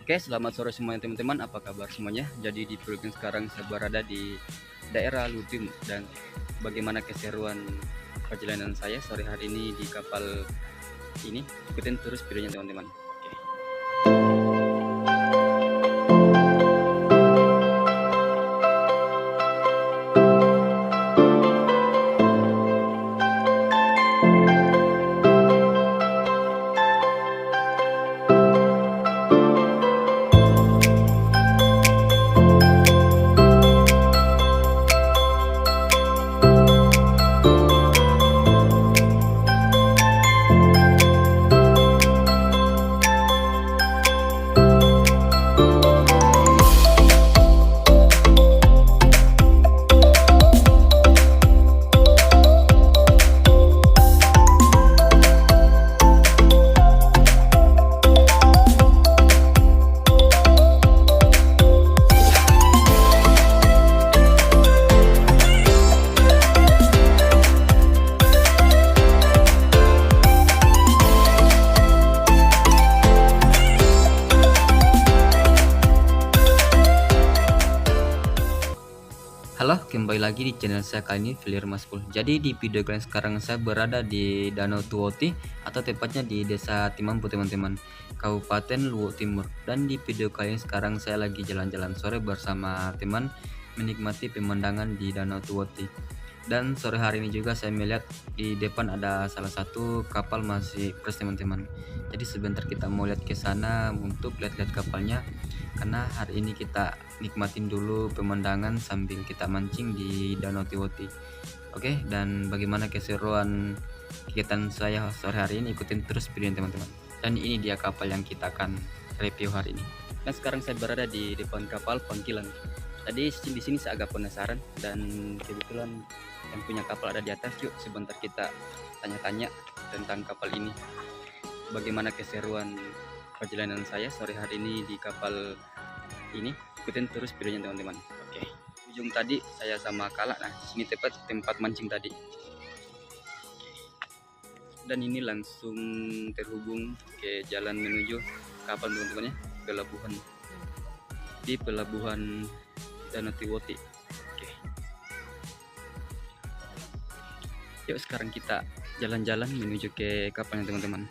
Oke, selamat sore semuanya teman-teman. Apa kabar semuanya? Jadi di Philippines sekarang saya berada di daerah Lutim dan bagaimana keseruan perjalanan saya sore hari ini di kapal ini. Ikutin terus videonya teman-teman. Oke. Halo, kembali lagi di channel saya kali ini Filir Maspul. Jadi di video kalian sekarang saya berada di Danau Tuoti atau tepatnya di Desa Timampu teman-teman, Kabupaten Luwu Timur. Dan di video kali ini sekarang saya lagi jalan-jalan sore bersama teman menikmati pemandangan di Danau Tuoti. Dan sore hari ini juga saya melihat di depan ada salah satu kapal masih fresh teman-teman. Jadi sebentar kita mau lihat ke sana untuk lihat-lihat kapalnya, karena hari ini kita nikmatin dulu pemandangan sambil kita mancing di Danau Tiwoti. Oke, dan bagaimana keseruan kegiatan saya sore hari ini, ikutin terus video teman-teman. Dan ini dia kapal yang kita akan review hari ini. Nah, sekarang saya berada di depan kapal Pangkilan. Tadi di sini saya agak penasaran dan kebetulan yang punya kapal ada di atas. Yuk sebentar kita tanya-tanya tentang kapal ini. Bagaimana keseruan perjalanan saya sore hari ini di kapal ini, ikutin terus videonya teman-teman. Oke. Ujung tadi saya sama Kala. Nah, di sini tempat mancing tadi. Dan ini langsung terhubung ke jalan menuju kapal teman-teman ya, pelabuhan. Di pelabuhan Danau Tiwoti. Oke. Yuk sekarang kita jalan-jalan menuju ke kapalnya teman-teman.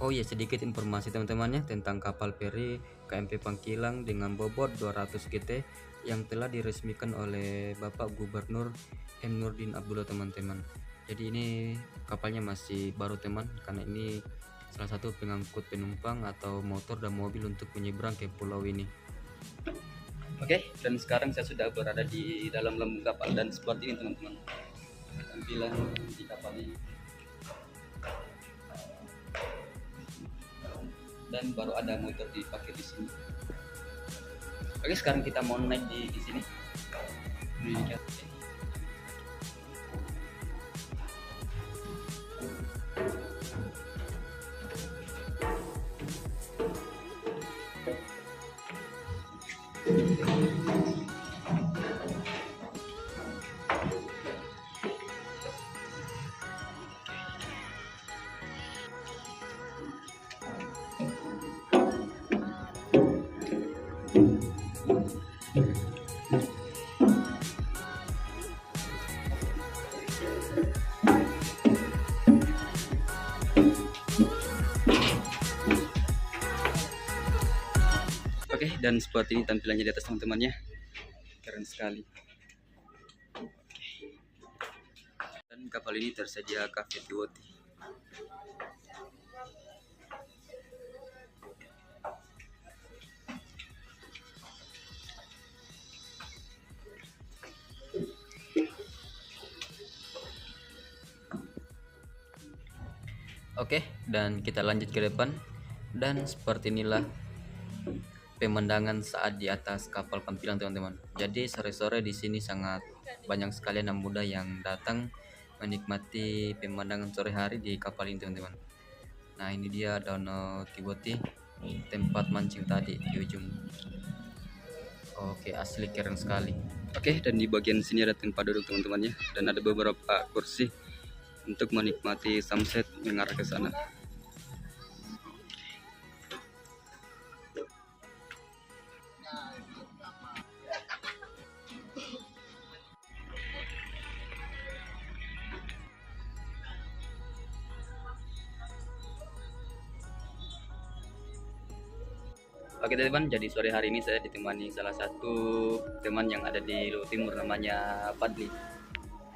Oh ya, sedikit informasi teman-teman ya tentang kapal feri KMP Pangkilang dengan bobot 200 GT yang telah diresmikan oleh Bapak Gubernur M. Nurdin Abdullah teman-teman. Jadi ini kapalnya masih baru teman, karena ini salah satu pengangkut penumpang atau motor dan mobil untuk menyeberang ke pulau ini. Oke, dan sekarang saya sudah berada di dalam lambung kapal dan seperti ini teman-teman tampilan di kapal ini. Dan baru ada motor dipakai di sini. Oke, sekarang kita mau naik di sini. Oke, dan seperti ini tampilannya di atas teman-teman ya. Keren sekali. Dan kapal ini tersedia cafe Tiwoti. Oke, dan kita lanjut ke depan. Dan seperti inilah pemandangan saat di atas kapal Pangkilan teman-teman. Jadi sore-sore di sini sangat banyak sekali anak muda yang datang menikmati pemandangan sore hari di kapal ini teman-teman. Nah, ini dia Danau Tiwoti, tempat mancing tadi di ujung. Oke, asli keren sekali. Oke, dan di bagian sini ada tempat duduk teman-teman ya, dan ada beberapa kursi untuk menikmati sunset mengarah ke sana. Oke teman, jadi sore hari ini saya ditemani salah satu teman yang ada di Luwu Timur, namanya Fadli.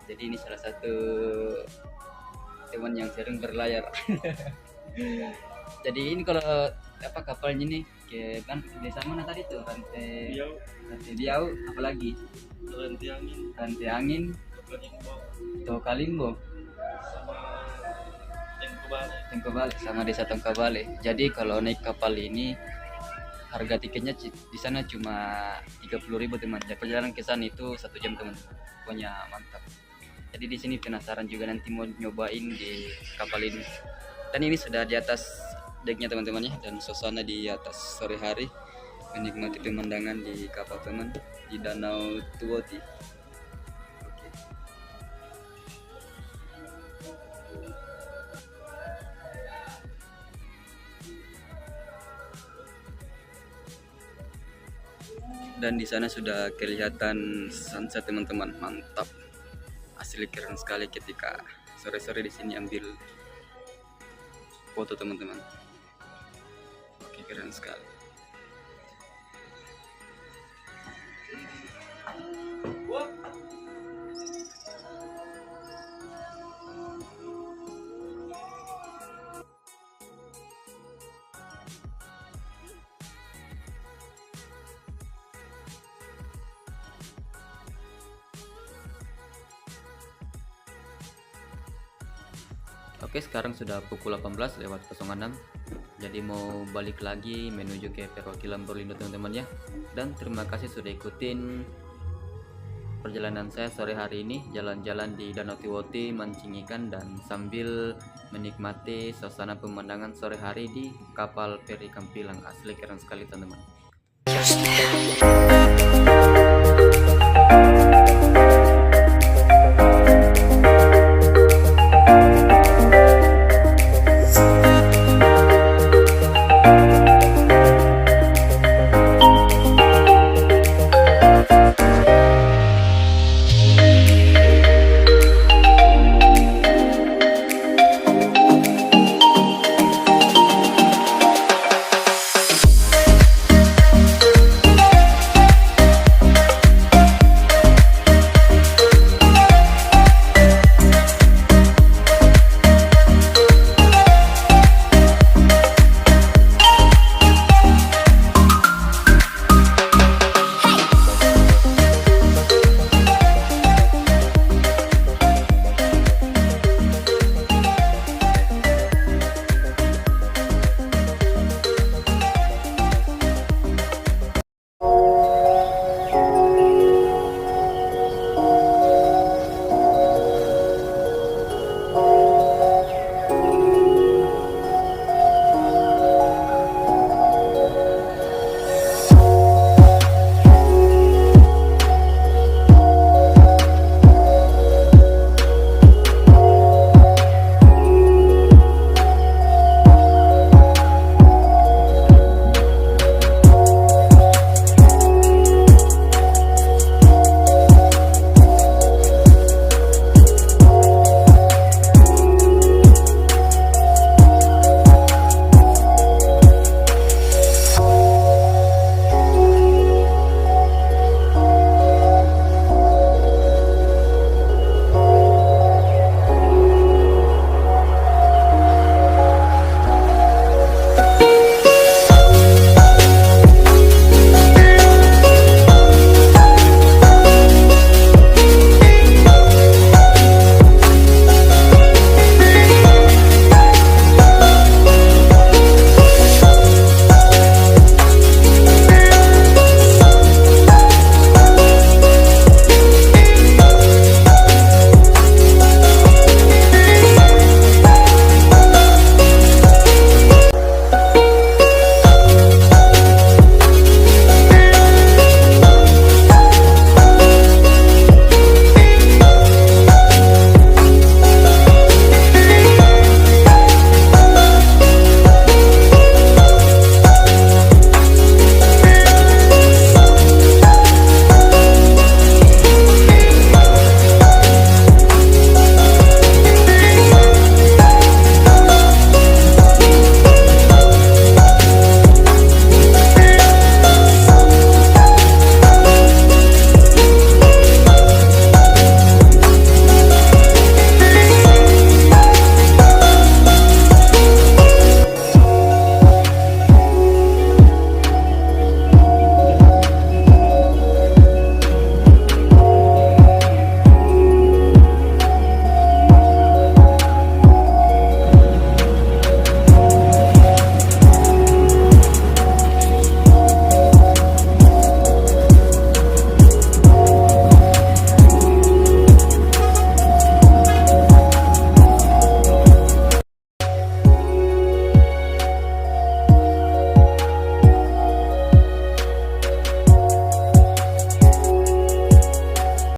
Jadi ini salah satu teman yang sering berlayar. Jadi ini kalau apa kapalnya nih ke kan desa mana tadi tuh, rantai Biau, apalagi rantai angin, Tokalimbo, Tengkobale sama desa Tengkobale. Jadi kalau naik kapal ini harga tiketnya di sana cuma 30.000 teman. Ya, perjalanan ke sana itu 1 jam teman. Pokoknya mantap. Jadi di sini penasaran juga, nanti mau nyobain di kapal ini. Dan ini sudah di atas decknya teman-teman ya, dan suasana di atas sore hari menikmati pemandangan di kapal teman di Danau Tuoti. Oke. Dan di sana sudah kelihatan sunset teman-teman, mantap. Asli keren sekali ketika sore-sore di sini ambil foto teman-teman. Oke, keren sekali. Oke, sekarang sudah pukul 18:06. Jadi mau balik lagi menuju ke perwakilan Berlindo teman-teman ya. Dan terima kasih sudah ikutin perjalanan saya sore hari ini, jalan-jalan di Danau Tuoti, mancing ikan dan sambil menikmati suasana pemandangan sore hari di kapal feri Kampilang. Asli keren sekali teman-teman.